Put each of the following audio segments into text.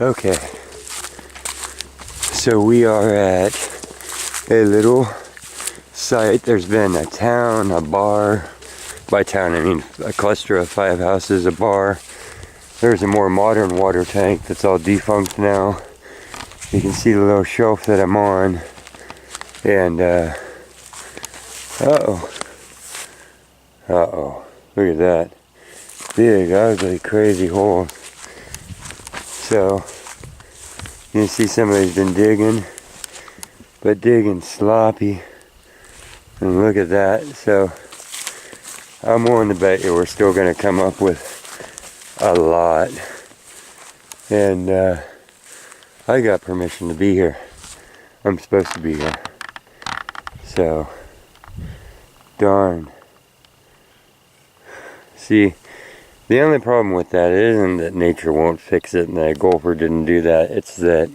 Okay, so we are at a little site. There's been a town, a bar. By town I mean a cluster of 5 houses, a bar. There's a more modern water tank that's all defunct now. You can see the little shelf that I'm on. And look at that. Big, ugly, crazy hole. So, you can see somebody's been digging, but digging sloppy. And look at that. So, I'm willing to bet you we're still going to come up with a lot. And I got permission to be here. I'm supposed to be here. So, darn. See, the only problem with that isn't that nature won't fix it and that golfer didn't do that. It's that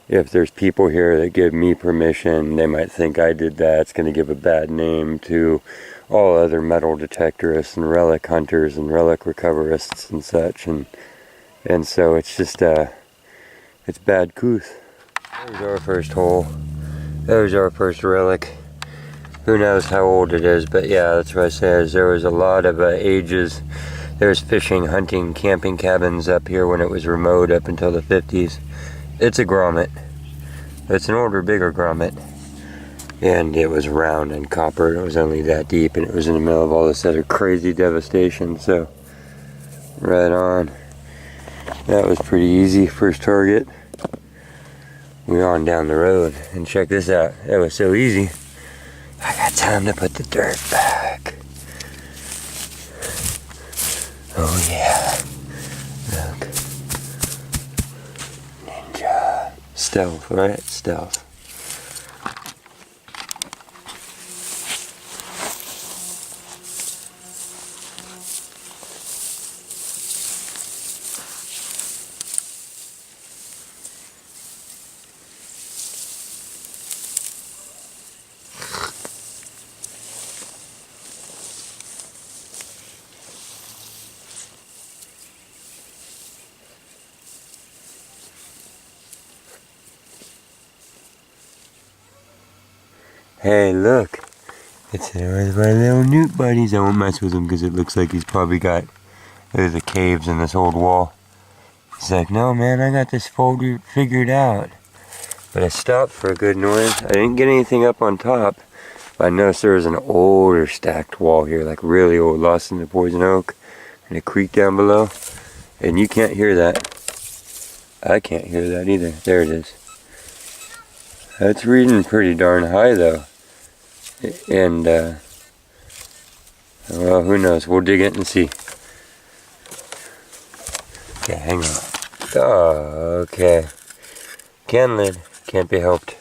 if there's people here that give me permission, they might think I did that. It's going to give a bad name to all other metal detectorists and relic hunters and relic recoverists and such. And so it's just, it's bad couth. There's our first hole. There's our first relic. Who knows how old it is, but yeah, that's what I said. There was a lot of ages. There's fishing, hunting, camping cabins up here when it was remote up until the 50s. It's a grommet. It's an older, bigger grommet. And it was round and copper. It was only that deep, and it was in the middle of all this other crazy devastation. So, right on. That was pretty easy. First target. We're on down the road. And check this out. That was so easy. I got time to put the dirt back. Oh yeah. Look. Ninja. Stealth, right? Stealth. Hey, look. It's one of my little newt buddies. I won't mess with him because it looks like he's probably got the caves in this old wall. He's like, no man, I got this folder figured out. But I stopped for a good noise. I didn't get anything up on top. But I noticed there was an older stacked wall here, like really old, lost in the poison oak. And a creek down below. And you can't hear that. I can't hear that either. There it is. That's reading pretty darn high though. And, well, who knows? We'll dig it and see. Okay, hang on. Oh, okay. Can lid. Can't be helped.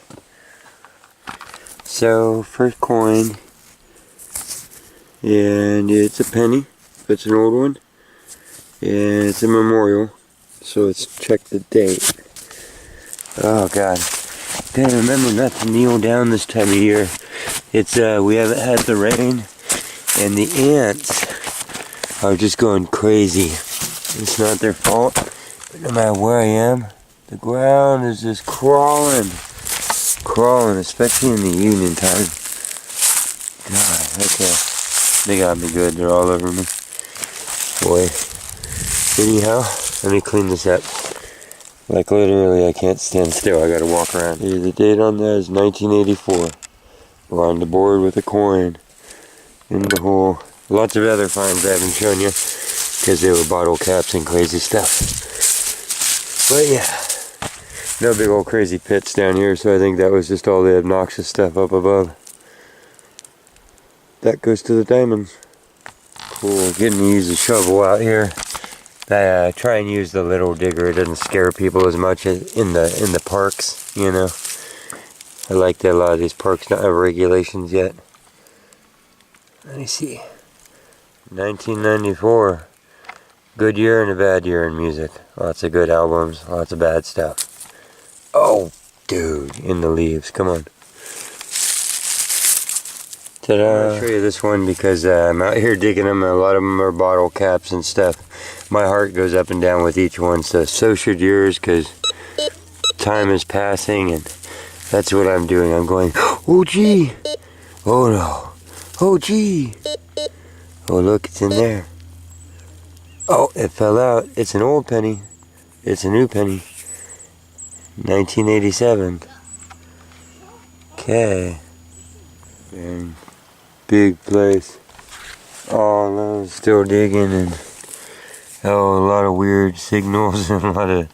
So, first coin. And it's a penny. It's an old one. And it's a memorial. So let's check the date. Oh, God. Gotta remember not to kneel down this time of year. It's, we haven't had the rain, and the ants are just going crazy. It's not their fault, but no matter where I am, the ground is just crawling, especially in the evening time. God, okay. They got me good, they're all over me. Boy. Anyhow, let me clean this up. Like literally, I can't stand still, I gotta walk around. Here, the date on that is 1984. We're on the board with a coin in the hole. Lots of other finds I haven't shown you because they were bottle caps and crazy stuff. But yeah, no big old crazy pits down here, so I think that was just all the obnoxious stuff up above. That goes to the diamonds. Cool, getting to use a shovel out here. I try and use the little digger. It doesn't scare people as much as in the parks, you know. I like that a lot of these parks don't have regulations yet. Let me see. 1994. Good year and a bad year in music. Lots of good albums, lots of bad stuff. Oh, dude, in the leaves. Come on. Ta-da. I'll show you this one because I'm out here digging them. A lot of them are bottle caps and stuff. My heart goes up and down with each one, so should yours, because time is passing, and that's what I'm doing. I'm going, oh gee, oh no, oh gee, oh look, it's in there. Oh, it fell out. It's an old penny. It's a new penny. 1987. Okay. And big place. Oh no, still digging, and oh, a lot of weird signals and a lot of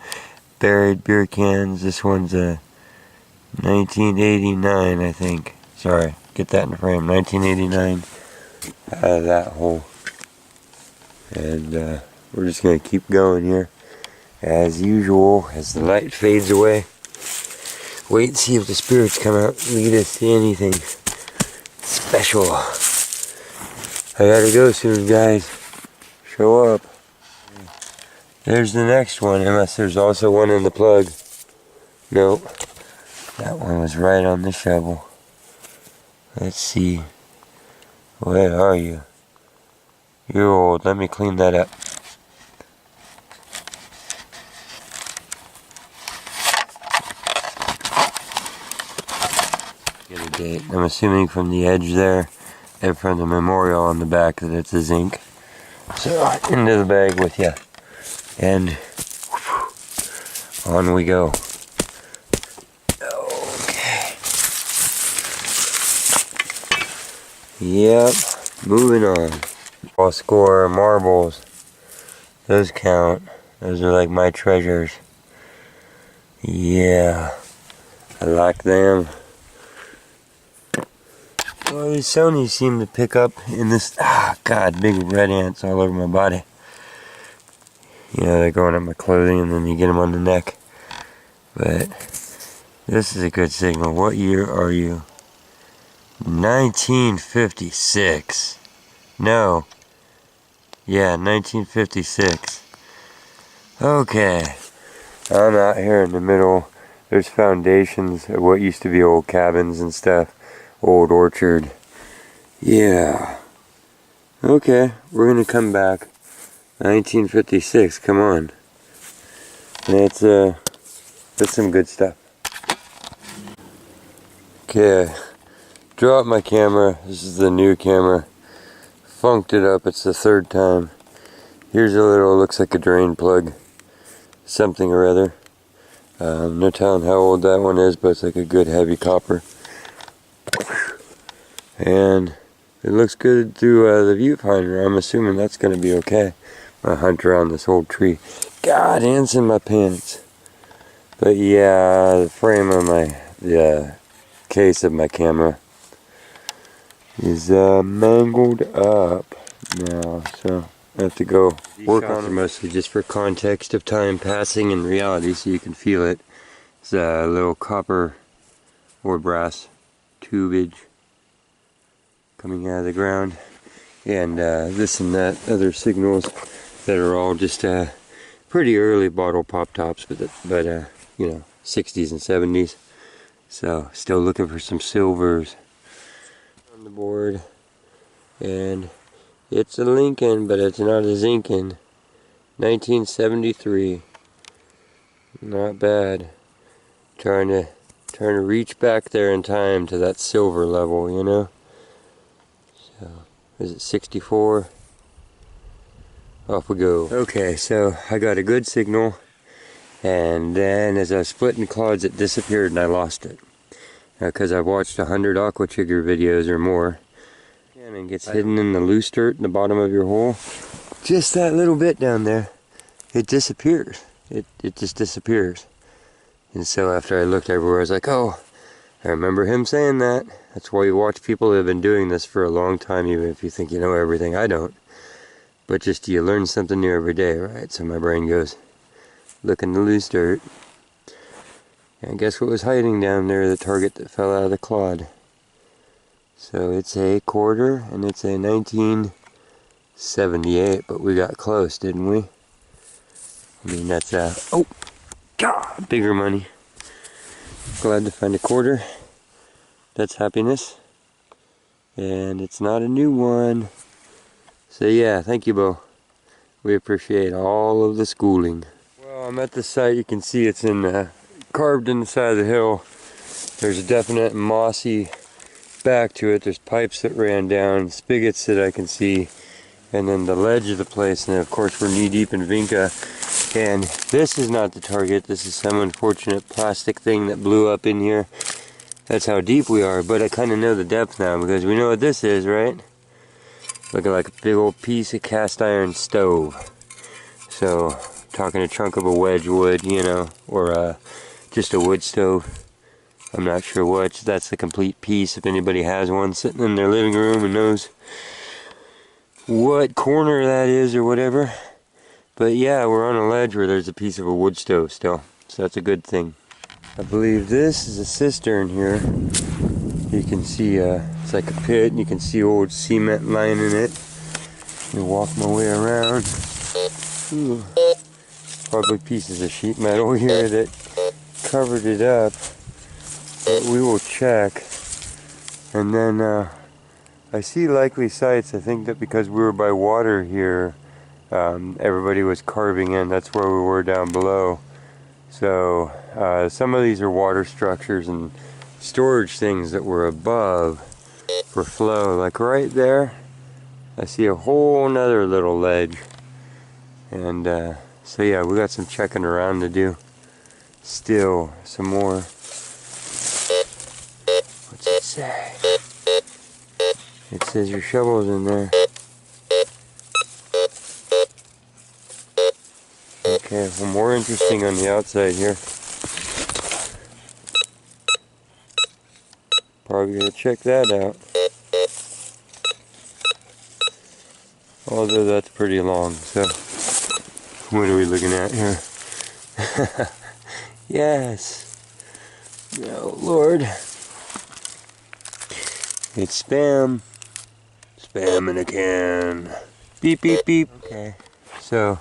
buried beer cans. This one's a 1989, I think. Sorry, get that in the frame. 1989 out of that hole. And we're just going to keep going here as usual as the light fades away. Wait and see if the spirits come out, lead us to anything special. I gotta go soon, guys. Show up. There's the next one, unless there's also one in the plug. Nope. That one was right on the shovel. Let's see. Where are you? You're old. Let me clean that up. Get a date. I'm assuming from the edge there and from the memorial on the back that it's a zinc. So into the bag with you. And on we go. Okay. Yep. Moving on. I'll score marbles. Those count. Those are like my treasures. Yeah. I like them. Well, these Sonys seem to pick up in this. Ah, God, big red ants all over my body. You know, they're going up my clothing and then you get them on the neck. But this is a good signal. What year are you? 1956. No. Yeah, 1956. Okay. I'm out here in the middle. There's foundations of what used to be old cabins and stuff. Old orchard. Yeah. Okay, we're gonna come back. 1956, come on. That's some good stuff. Okay. Dropped my camera. This is the new camera. Funked it up. It's the third time. Here's a little, looks like a drain plug. Something or other. No telling how old that one is, but it's like a good heavy copper. And it looks good through the viewfinder. I'm assuming that's going to be okay. I'm going to hunt around this old tree. God, ants in my pants. But yeah, the frame of the case of my camera is mangled up now, so I have to go work on it. Mostly just for context of time passing in reality, so you can feel it. It's a little copper or brass tubage coming out of the ground, and this and that, other signals that are all just pretty early bottle pop tops, but you know, 60s and 70s. So still looking for some silvers on the board, and it's a Lincoln, but it's not a Zinkin. 1973. Not bad. Trying to reach back there in time to that silver level, you know. So, is it 64? Off we go. Okay, so I got a good signal, and then as I was splitting clods, it disappeared and I lost it. Because I've watched 100 aqua chigger videos or more, and it gets hidden in the loose dirt in the bottom of your hole. Just that little bit down there, it disappears. It just disappears. And so after I looked everywhere, I was like, oh, I remember him saying that. That's why you watch people who have been doing this for a long time, even if you think you know everything. I don't. But just you learn something new every day, right? So my brain goes, look in the loose dirt. And guess what was hiding down there? The target that fell out of the clod. So it's a quarter, and it's a 1978, but we got close, didn't we? I mean, that's oh, God, bigger money. Glad to find a quarter. That's happiness. And it's not a new one. So yeah, thank you, Bo. We appreciate all of the schooling. Well, I'm at the site. You can see it's in carved in the side of the hill. There's a definite mossy back to it. There's pipes that ran down, spigots that I can see, and then the ledge of the place. And then of course we're knee deep in vinca. And this is not the target. This is some unfortunate plastic thing that blew up in here. That's how deep we are. But I kind of know the depth now because we know what this is, right? Looking like a big old piece of cast iron stove. So, talking a chunk of a wedge wood, you know, or just a wood stove. I'm not sure which. That's the complete piece. If anybody has one sitting in their living room and knows what corner that is or whatever. But yeah, we're on a ledge where there's a piece of a wood stove still. So that's a good thing. I believe this is a cistern here. You can see, it's like a pit, and you can see old cement lying in it. Let me walk my way around. Ooh. Probably pieces of sheet metal here that covered it up. But we will check. And then I see likely sites. I think that because we were by water here, everybody was carving in. That's where we were down below. So some of these are water structures and storage things that were above for flow. Like right there, I see a whole nother little ledge. And so yeah, we got some checking around to do. Still some more. What's it say? It says your shovel's in there. Okay, well, more interesting on the outside here. Probably gonna check that out. Although that's pretty long, so what are we looking at here? Yes. Oh Lord. It's spam. Spam in a can. Beep beep beep. Okay. So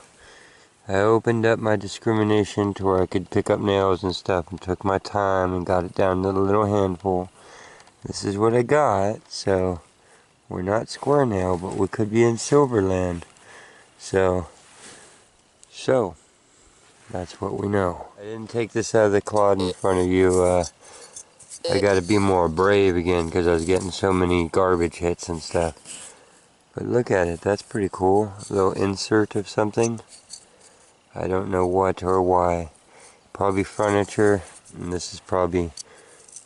I opened up my discrimination to where I could pick up nails and stuff and took my time and got it down to a little handful. This is what I got, so we're not square nail, but we could be in Silverland. So that's what we know. I didn't take this out of the clod in front of you. I gotta be more brave again because I was getting so many garbage hits and stuff. But look at it, that's pretty cool. A little insert of something. I don't know what or why. Probably furniture, and this is probably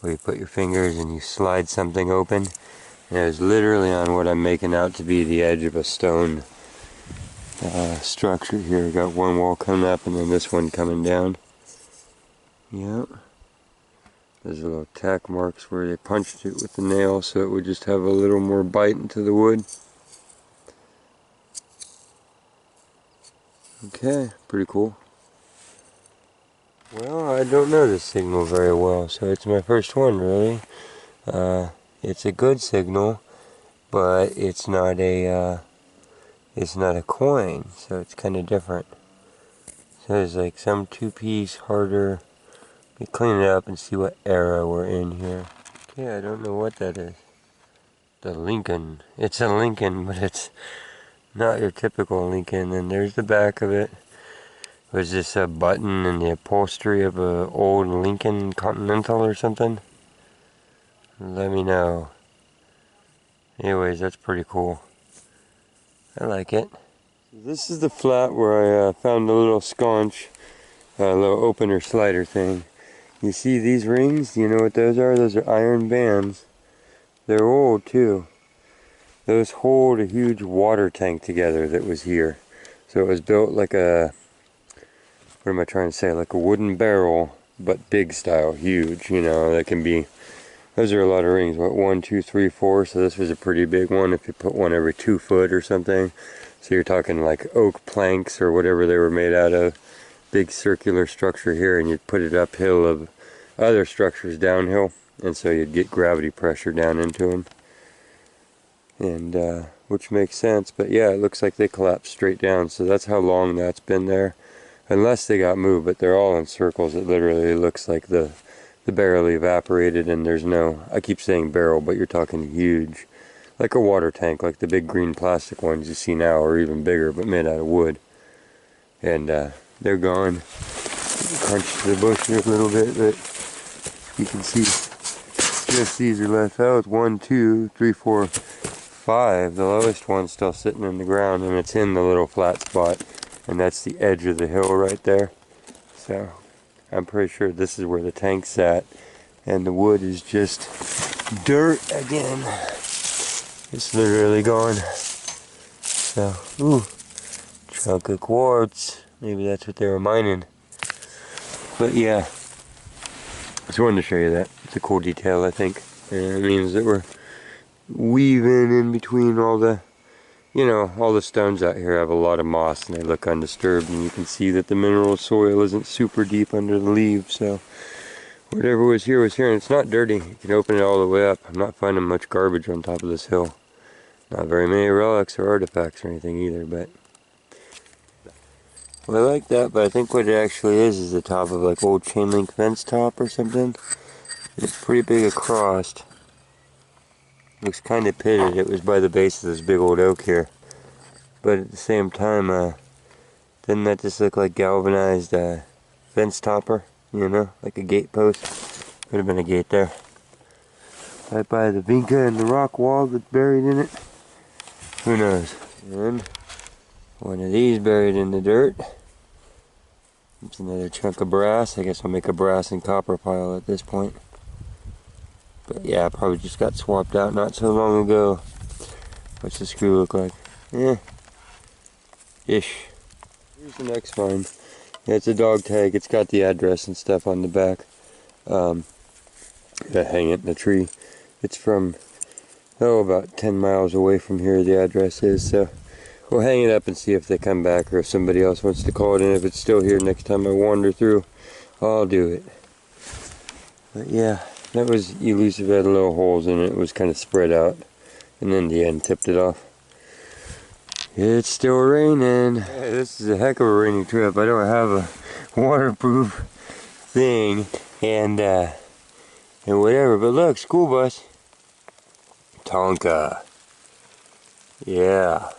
where you put your fingers and you slide something open. And it was literally on what I'm making out to be the edge of a stone structure here. Got one wall coming up and then this one coming down. Yep. There's little tack marks where they punched it with the nail so it would just have a little more bite into the wood. Okay, pretty cool. Well, I don't know this signal very well, so it's my first one really. It's a good signal, but it's not a coin, so it's kind of different. So there's like some two-piece harder. Let me clean it up and see what era we're in here. Okay, I don't know what that is. The Lincoln. It's a Lincoln, but it's not your typical Lincoln. And there's the back of it. Was this a button in the upholstery of a old Lincoln Continental or something? Let me know. Anyways, that's pretty cool. I like it. This is the flat where I found a little sconch, a little opener slider thing. You see these rings? Do you know what those are? Those are iron bands. They're old too. Those hold a huge water tank together that was here. So it was built like a, what am I trying to say? Like a wooden barrel, but big style, huge, you know, that can be, those are a lot of rings. What, 1, 2, 3, 4, so this was a pretty big one if you put one every 2 foot or something. So you're talking like oak planks or whatever they were made out of. Big circular structure here, and you'd put it uphill of other structures downhill, and so you'd get gravity pressure down into them. And which makes sense, but yeah, it looks like they collapsed straight down, so that's how long that's been there. Unless they got moved, but they're all in circles. It literally looks like the barrel evaporated, and there's no, I keep saying barrel, but you're talking huge. Like a water tank, like the big green plastic ones you see now, or even bigger, but made out of wood. And they're gone. Crunch the bush here a little bit, but you can see just these are left out. 1, 2, 3, 4, 5. The lowest one's still sitting in the ground, and it's in the little flat spot, and that's the edge of the hill right there. So I'm pretty sure this is where the tank's at, and the wood is just dirt again. It's literally gone. So, ooh, chunk of quartz. Maybe that's what they were mining. But yeah, just wanted to show you that. It's a cool detail, I think. And it means that we're weaving in between all the, you know, all the stones out here have a lot of moss and they look undisturbed. And you can see that the mineral soil isn't super deep under the leaves. So whatever was here, and it's not dirty. You can open it all the way up. I'm not finding much garbage on top of this hill. Not very many relics or artifacts or anything either, but well, I like that, but I think what it actually is the top of like old chain link fence top or something. It's pretty big across. Looks kind of pitted. It was by the base of this big old oak here. But at the same time, didn't that just look like galvanized fence topper? You know, like a gate post. Could have been a gate there. Right by the vinca and the rock wall that's buried in it. Who knows? And one of these buried in the dirt. It's another chunk of brass. I guess I'll make a brass and copper pile at this point. But yeah, probably just got swapped out not so long ago. What's the screw look like? Eh. Ish. Here's the next find. Yeah, it's a dog tag. It's got the address and stuff on the back. I hang it in the tree. It's from, about 10 miles away from here the address is, so we'll hang it up and see if they come back or if somebody else wants to call it in. If it's still here next time I wander through, I'll do it. But yeah, that was elusive. It had little holes in it. It was kind of spread out, and then the end tipped it off. It's still raining. Hey, this is a heck of a rainy trip. I don't have a waterproof thing and whatever, but look, school bus. Tonka. Yeah.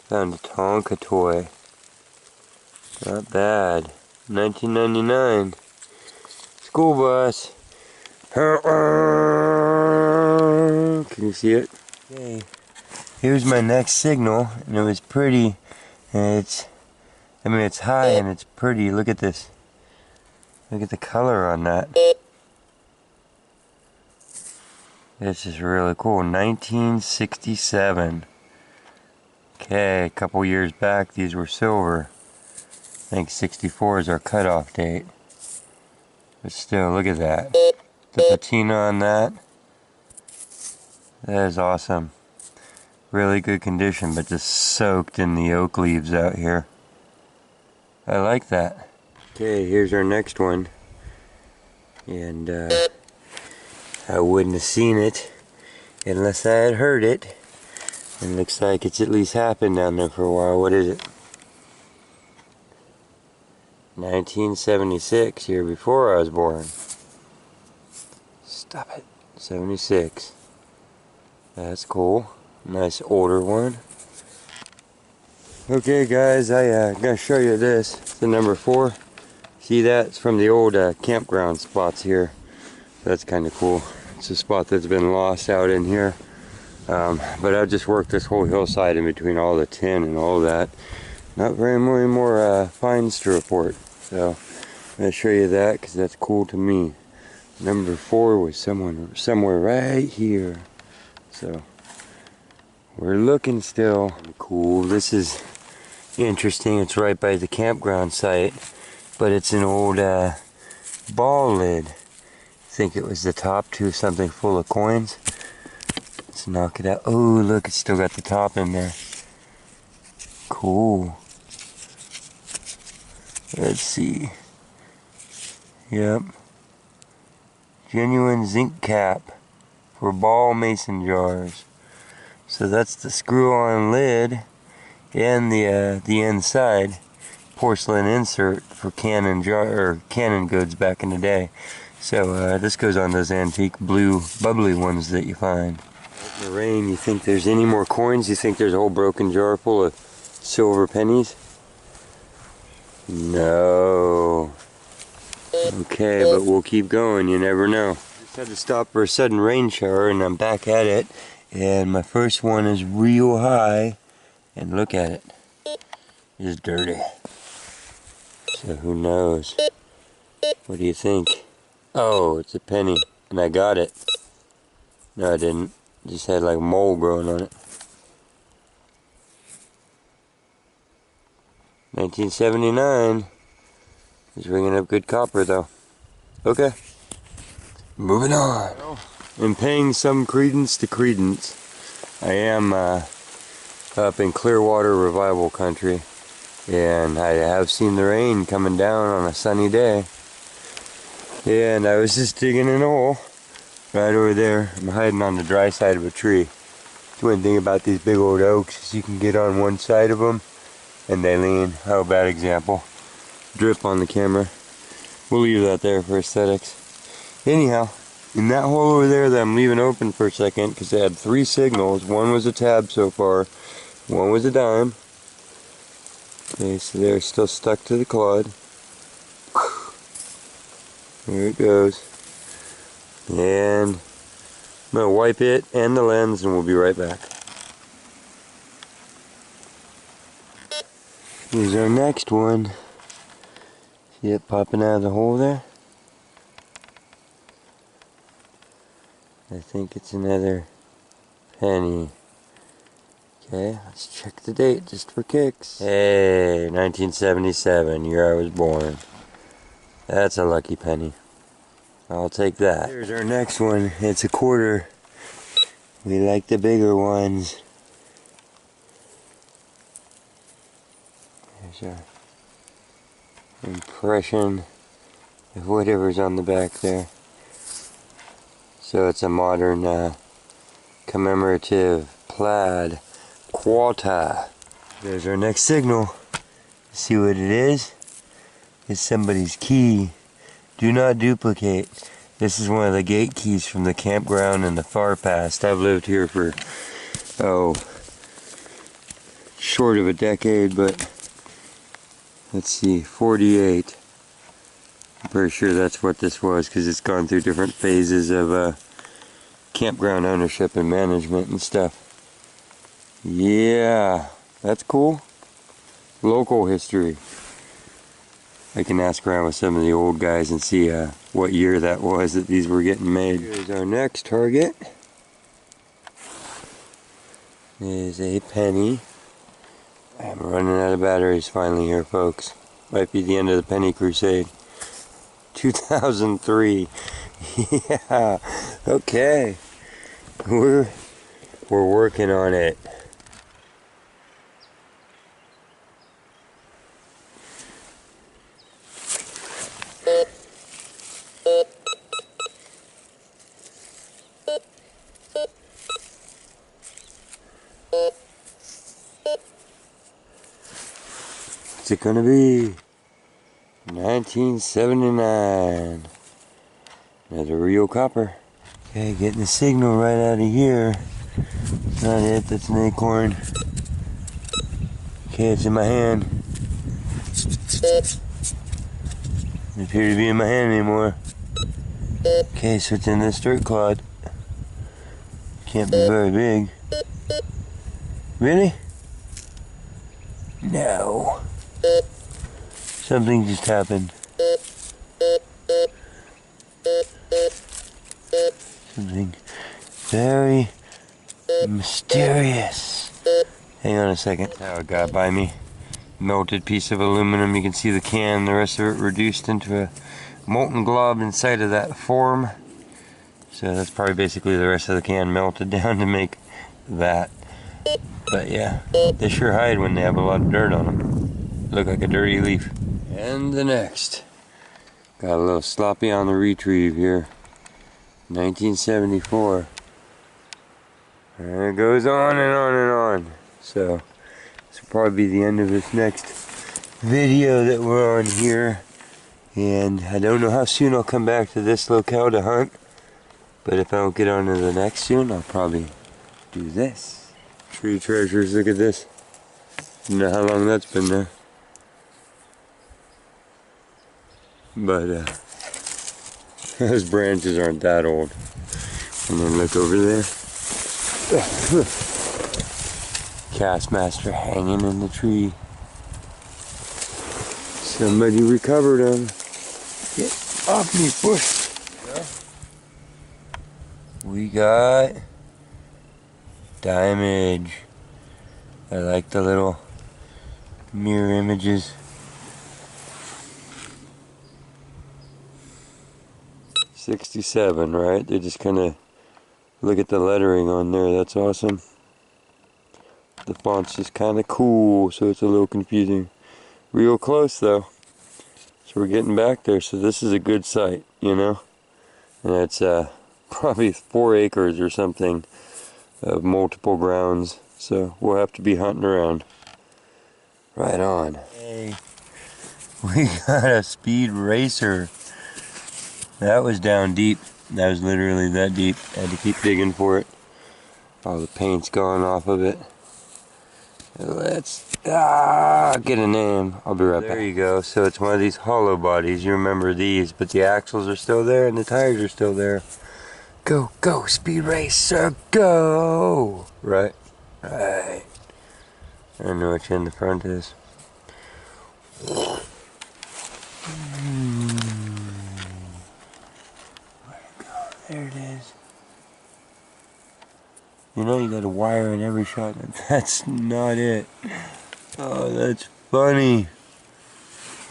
Found a Tonka toy. Not bad. 1999. School bus. Can you see it? Okay. Here's my next signal, and it was pretty. And it's high and it's pretty. Look at this. Look at the color on that. This is really cool. 1967. Okay, a couple years back these were silver. I think 64 is our cutoff date. But still, look at that. The patina on that. That is awesome. Really good condition, but just soaked in the oak leaves out here. I like that. Okay, here's our next one. And I wouldn't have seen it unless I had heard it. And it looks like it's at least happened down there for a while. What is it? 1976, year before I was born. Stop it. 76. That's cool. Nice older one. Okay guys, I'm going to show you this. It's the number 4. See that? It's from the old campground spots here. That's kind of cool. It's a spot that's been lost out in here. But I just worked this whole hillside in between all the tin and all that. Not very many more finds to report. So I'm going to show you that because that's cool to me. Number 4 was somewhere right here. So we're looking still. Cool. This is interesting. It's right by the campground site. But it's an old ball lid. I think it was the top to something full of coins. Let's knock it out. Oh, look, it's still got the top in there. Cool. Let's see. Yep. Genuine zinc cap for ball mason jars. So that's the screw-on lid and the inside porcelain insert for cannon goods back in the day. So this goes on those antique blue bubbly ones that you find. In the rain, you think there's any more coins? You think there's a whole broken jar full of silver pennies? No. Okay, but we'll keep going, you never know. Just had to stop for a sudden rain shower and I'm back at it. And my first one is real high. And look at it. It's dirty. So who knows? What do you think? Oh, it's a penny. And I got it. No, I didn't. Just had like mold growing on it. 1979. He's ringing up good copper though. Okay. Moving on. And paying some credence to credence. I am up in Clearwater Revival Country. And I have seen the rain coming down on a sunny day. And I was just digging in a hole right over there. I'm hiding on the dry side of a tree. The one thing about these big old oaks is you can get on one side of them and they lean. Oh, bad example. Drip on the camera. We'll leave that there for aesthetics. Anyhow, in that hole over there that I'm leaving open for a second because they had 3 signals. One was a tab so far. One was a dime. Okay, so they're still stuck to the clod. There it goes. And I'm going to wipe it and the lens and we'll be right back. Here's our next one. See it popping out of the hole there? I think it's another penny. Okay, let's check the date just for kicks. Hey, 1977, year I was born. That's a lucky penny. I'll take that. Here's our next one. It's a quarter. We like the bigger ones. There's our impression of whatever's on the back there. So it's a modern commemorative plaid quarter. There's our next signal. See what it is? It's somebody's key. Do not duplicate. This is one of the gate keys from the campground in the far past. I've lived here for, short of a decade, but let's see, 48. I'm pretty sure that's what this was because it's gone through different phases of campground ownership and management and stuff. Yeah, that's cool. Local history. I can ask around with some of the old guys and see what year that was that these were getting made. Here's our next target. Is a penny. I'm running out of batteries finally here, folks. Might be the end of the penny crusade. 2003. Yeah. Okay. We're working on it. What's it gonna be? 1979. Another real copper. Okay, getting the signal right out of here. Not it, that's an acorn. Okay, it's in my hand. Doesn't appear to be in my hand anymore. Okay, so it's in this dirt clod. Can't be very big. Really? No. Something just happened. Something very mysterious. Hang on a second. That's how it got by me. Melted piece of aluminum. You can see the can, the rest of it reduced into a molten glob inside of that form. So that's probably basically the rest of the can melted down to make that. But yeah, they sure hide when they have a lot of dirt on them. Look like a dirty leaf. And the next. Got a little sloppy on the retrieve here. 1974. And it goes on and on and on. So this will probably be the end of this next video that we're on here. And I don't know how soon I'll come back to this locale to hunt. But if I don't get on to the next soon, I'll probably do this. Tree treasures, look at this. You know how long that's been there. but those branches aren't that old. And then look over there. Castmaster hanging in the tree. Somebody recovered him. Get off me, bush. We got damage. I like the little mirror images. 67, right? They just kind of look at the lettering on there. That's awesome. The font's just kind of cool, so it's a little confusing. Real close though. So we're getting back there. So this is a good site, you know? And it's probably 4 acres or something of multiple grounds. So we'll have to be hunting around. Right on. Hey, we got a speed racer. That was down deep. That was literally that deep. I had to keep digging for it. All the paint's gone off of it. Let's get a name. I'll be right back. There you go. So it's one of these hollow bodies. You remember these, but the axles are still there and the tires are still there. Go, go, speed racer, go! Right. Right. I don't know which end the front is. There it is. You know you got a wire in every shot. That's not it. Oh, that's funny.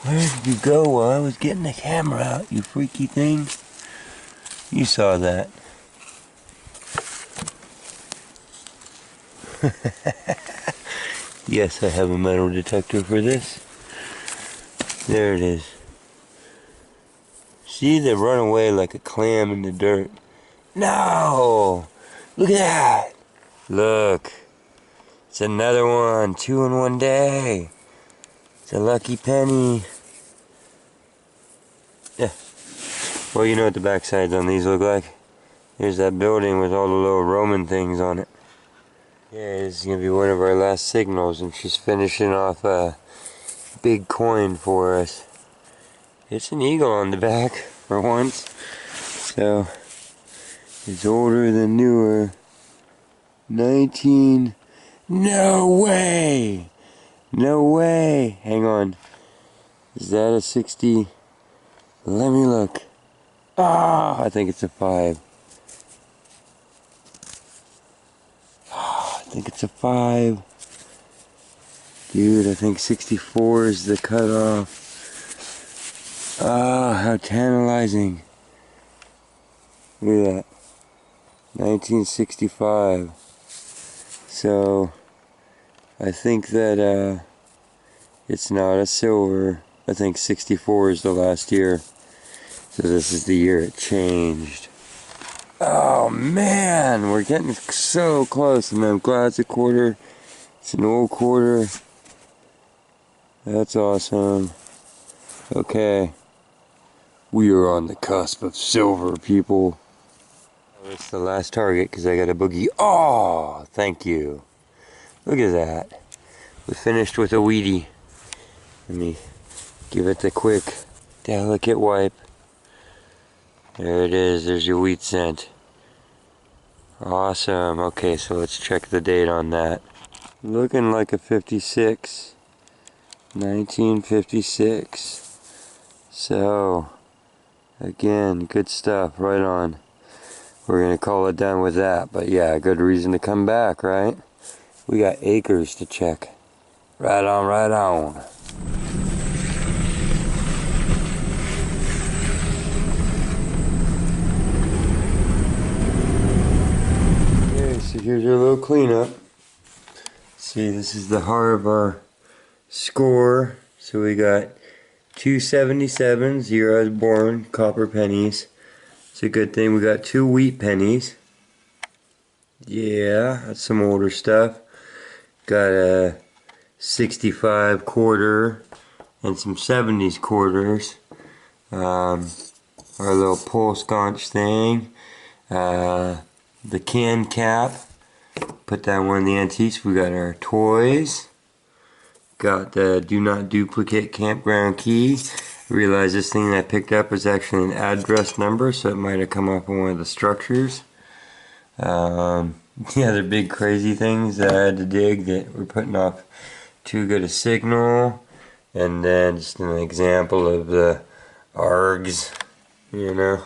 Where did you go while I was getting the camera out, you freaky thing? You saw that. Yes, I have a metal detector for this. There it is. See, they run away like a clam in the dirt. No! Look at that! Look. It's another one. 2 in one day. It's a lucky penny. Yeah. Well, you know what the backsides on these look like. Here's that building with all the little Roman things on it. Yeah, this is going to be one of our last signals, and she's finishing off a big coin for us. It's an eagle on the back, for once. So, it's older than newer. 19... No way! No way! Hang on. Is that a 60? Let me look. Ah, I think it's a 5. I think it's a 5. Dude, I think 64 is the cutoff. Ah, how tantalizing. Look at that. 1965. So, I think that it's not a silver. I think 64 is the last year. So this is the year it changed. Oh man, we're getting so close, and I'm glad it's a quarter. It's an old quarter. That's awesome. Okay. We are on the cusp of silver, people. It's the last target because I got a boogie. Oh, thank you. Look at that. We finished with a weedy. Let me give it the quick, delicate wipe. There it is. There's your wheat scent. Awesome. Okay, so let's check the date on that. Looking like a 56. 1956. So, again, good stuff. Right on. We're going to call it done with that. But yeah, good reason to come back, right? We got acres to check. Right on, right on. Okay, so here's your little cleanup. See, this is the heart of our score. So we got 277s, year I was born, copper pennies. It's a good thing we got 2 wheat pennies. Yeah, that's some older stuff. Got a 65 quarter and some 70s quarters. Our little pole sconch thing. The can cap. Put that one in the antiques. We got our toys. Got the do not duplicate campground key. Realized this thing I picked up was actually an address number, so it might have come up on one of the structures. The other big crazy things that I had to dig that were putting off too good a signal, and then just an example of the ARGs, you know.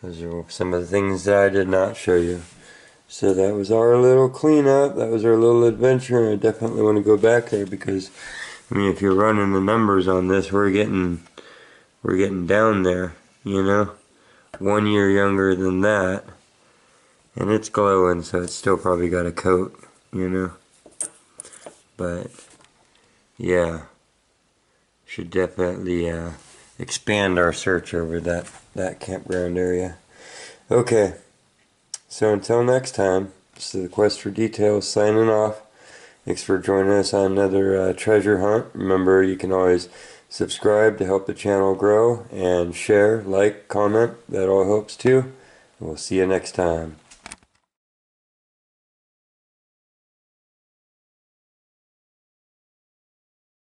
Those are some of the things that I did not show you. So that was our little cleanup, that was our little adventure, and I definitely want to go back there because, I mean, if you're running the numbers on this, we're getting down there, you know. 1 year younger than that. And it's glowing, so it's still probably got a coat, you know. But, yeah. Should definitely expand our search over that campground area. Okay. So until next time, this is the Quest for Details signing off. Thanks for joining us on another treasure hunt. Remember, you can always subscribe to help the channel grow, and share, like, comment. That all helps too. We'll see you next time.